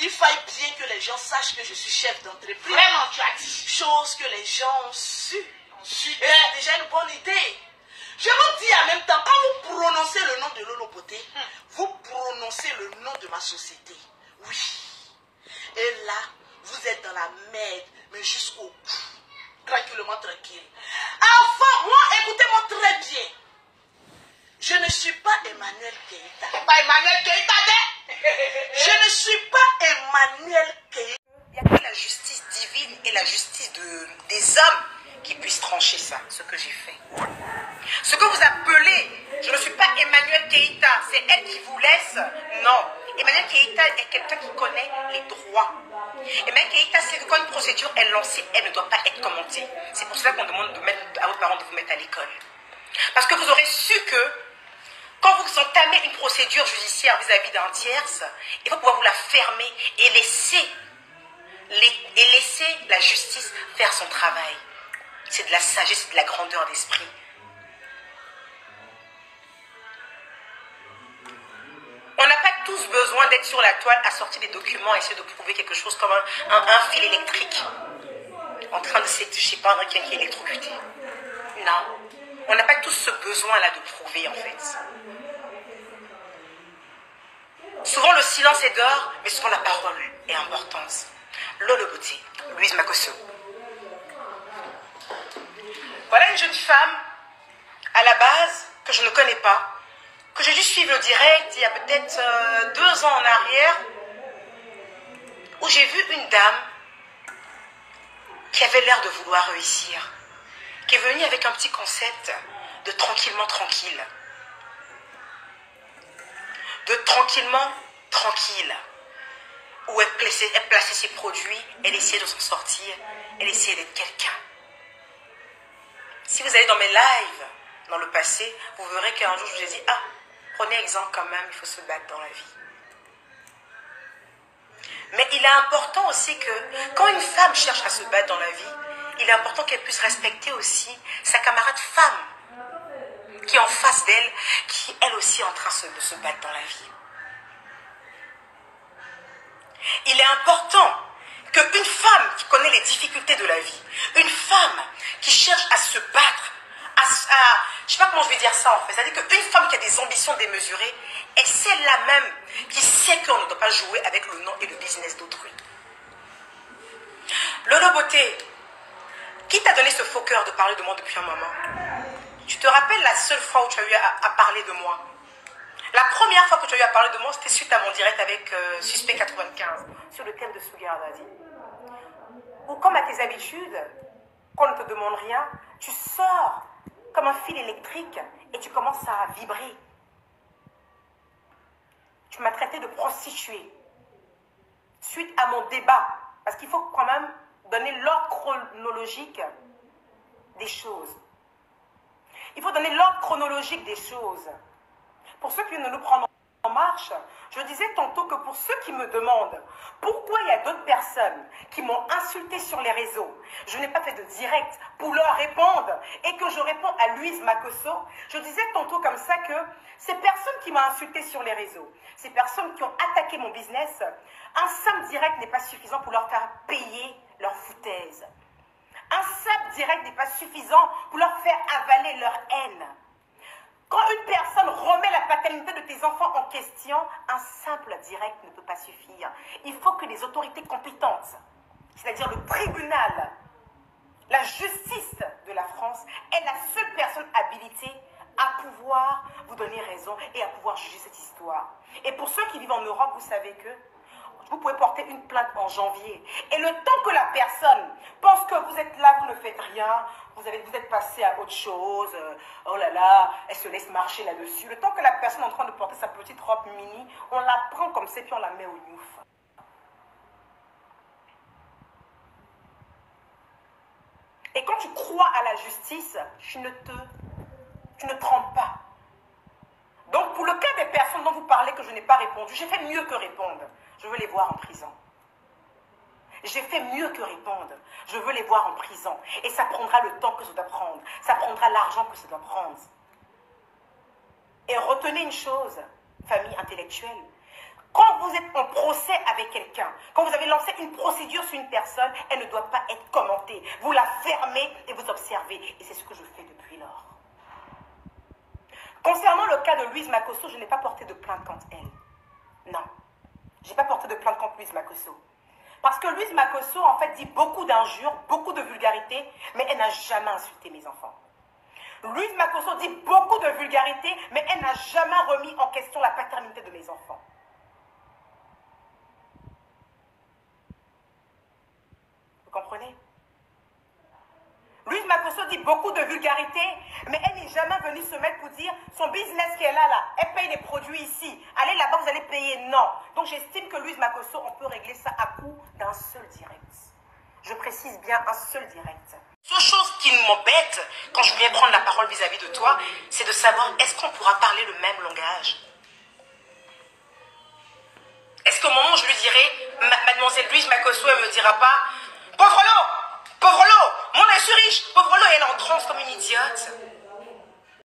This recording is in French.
il faille bien que les gens sachent que je suis chef d'entreprise. Vraiment, tu as dit. Chose que les gens ont su. Et c'est déjà une bonne idée. Je vous dis en même temps, quand vous prononcez le nom de Lolo Beauté, vous prononcez le nom de ma société. Oui. Et là, vous êtes dans la merde, mais jusqu'au bout. Tranquillement, tranquille. Enfin, moi, écoutez-moi très bien. Je ne suis pas Emmanuel Keïta. Pas Emmanuel Keïta, Je ne suis pas Emmanuel Keïta. Il n'y a que la justice divine et la justice des hommes qui puissent trancher ça, ce que j'ai fait. Ce que vous appelez, je ne suis pas Emmanuel Keïta, c'est elle qui vous laisse. Non. Emmanuel Keïta est quelqu'un qui connaît les droits. Emmanuel Keïta, c'est que quand une procédure est lancée, elle ne doit pas être commentée. C'est pour cela qu'on demande à vos parents de vous mettre à l'école. Parce que vous aurez su que quand vous entamez une procédure judiciaire vis-à-vis d'un tierce, il faut pouvoir vous la fermer et laisser la justice faire son travail. C'est de la sagesse, c'est de la grandeur d'esprit. On n'a pas tous besoin d'être sur la toile à sortir des documents, à essayer de prouver quelque chose comme un fil électrique. En train de, je sais pas, un qui est électrocuté. Non. On n'a pas tous ce besoin-là de prouver, en fait. Souvent, le silence est d'or, mais souvent la parole est importante. Lolo Beauté, Louise Makosso. Voilà une jeune femme, à la base, que je ne connais pas, que j'ai dû suivre le direct il y a peut-être 2 ans en arrière, où j'ai vu une dame qui avait l'air de vouloir réussir, qui est venue avec un petit concept de tranquillement tranquille. De tranquillement tranquille, où elle plaçait ses produits, elle essayait de s'en sortir, elle essayait d'être quelqu'un. Si vous allez dans mes lives, dans le passé, vous verrez qu'un jour je vous ai dit, ah, prenez exemple quand même, il faut se battre dans la vie. Mais il est important aussi que, quand une femme cherche à se battre dans la vie, il est important qu'elle puisse respecter aussi sa camarade femme, qui est en face d'elle, qui elle aussi est en train de se battre dans la vie. Il est important qu'une femme qui connaît les difficultés de la vie, une femme qui cherche à se battre, je ne sais pas comment je vais dire ça en fait, c'est-à-dire qu'une femme qui a des ambitions démesurées, est celle-là même qui sait qu'on ne doit pas jouer avec le nom et le business d'autrui. Lolo Beauté, qui t'a donné ce faux cœur de parler de moi depuis un moment? Tu te rappelles la seule fois où tu as eu à parler de moi? La première fois que tu as eu à parler de moi, c'était suite à mon direct avec Suspect 95 sur le thème de Sugar Daddy. Ou comme à tes habitudes, quand on ne te demande rien, tu sors comme un fil électrique et tu commences à vibrer. Tu m'as traité de prostituée suite à mon débat. Parce qu'il faut quand même donner l'ordre chronologique des choses. Il faut donner l'ordre chronologique des choses. Pour ceux qui ne nous prendront en marche, je disais tantôt que pour ceux qui me demandent pourquoi il y a d'autres personnes qui m'ont insulté sur les réseaux, je n'ai pas fait de direct pour leur répondre et que je réponds à Louise Makosso, je disais tantôt comme ça que ces personnes qui m'ont insulté sur les réseaux, ces personnes qui ont attaqué mon business, un simple direct n'est pas suffisant pour leur faire payer leur foutaise. Un simple direct n'est pas suffisant pour leur faire avaler leur haine. Quand une personne remet la paternité de tes enfants en question, un simple direct ne peut pas suffire. Il faut que les autorités compétentes, c'est-à-dire le tribunal, la justice de la France, est la seule personne habilitée à pouvoir vous donner raison et à pouvoir juger cette histoire. Et pour ceux qui vivent en Europe, vous savez que vous pouvez porter une plainte en janvier. Et le temps que la personne pense que vous êtes là, vous ne faites rien, vous êtes passé à autre chose, oh là là, elle se laisse marcher là-dessus. Le temps que la personne est en train de porter sa petite robe mini, on la prend comme ça, puis on la met au youf. Et quand tu crois à la justice, tu ne trompes pas. Donc pour le cas des personnes dont vous parlez que je n'ai pas répondu, j'ai fait mieux que répondre. Je veux les voir en prison. J'ai fait mieux que répondre. Je veux les voir en prison. Et ça prendra le temps que ça doit prendre. Ça prendra l'argent que ça doit prendre. Et retenez une chose, famille intellectuelle. Quand vous êtes en procès avec quelqu'un, quand vous avez lancé une procédure sur une personne, elle ne doit pas être commentée. Vous la fermez et vous observez. Et c'est ce que je fais depuis lors. Concernant le cas de Louise Makosso, je n'ai pas porté de plainte contre elle. Non. Je n'ai pas porté de plainte contre Louise Makosso. Parce que Louise Makosso, en fait, dit beaucoup d'injures, beaucoup de vulgarité, mais elle n'a jamais insulté mes enfants. Louise Makosso dit beaucoup de vulgarité, mais elle n'a jamais remis en question la paternité de mes enfants. Vous comprenez? Louise Makosso dit beaucoup de vulgarité, mais elle n'est jamais venue se mettre pour dire son business qu'elle a là, elle paye des produits ici. Allez là-bas, vous allez payer. Non. Donc j'estime que Louise Makosso, on peut régler ça à coup d'un seul direct. Je précise bien un seul direct. La seule chose qui m'embête quand je viens prendre la parole vis-à-vis de toi, c'est de savoir est-ce qu'on pourra parler le même langage? Est-ce qu'au moment où je lui dirai, mademoiselle Louise Makosso, elle ne me dira pas, pauvre lot, mon est riche, pauvre lot, elle est en transe comme une idiote.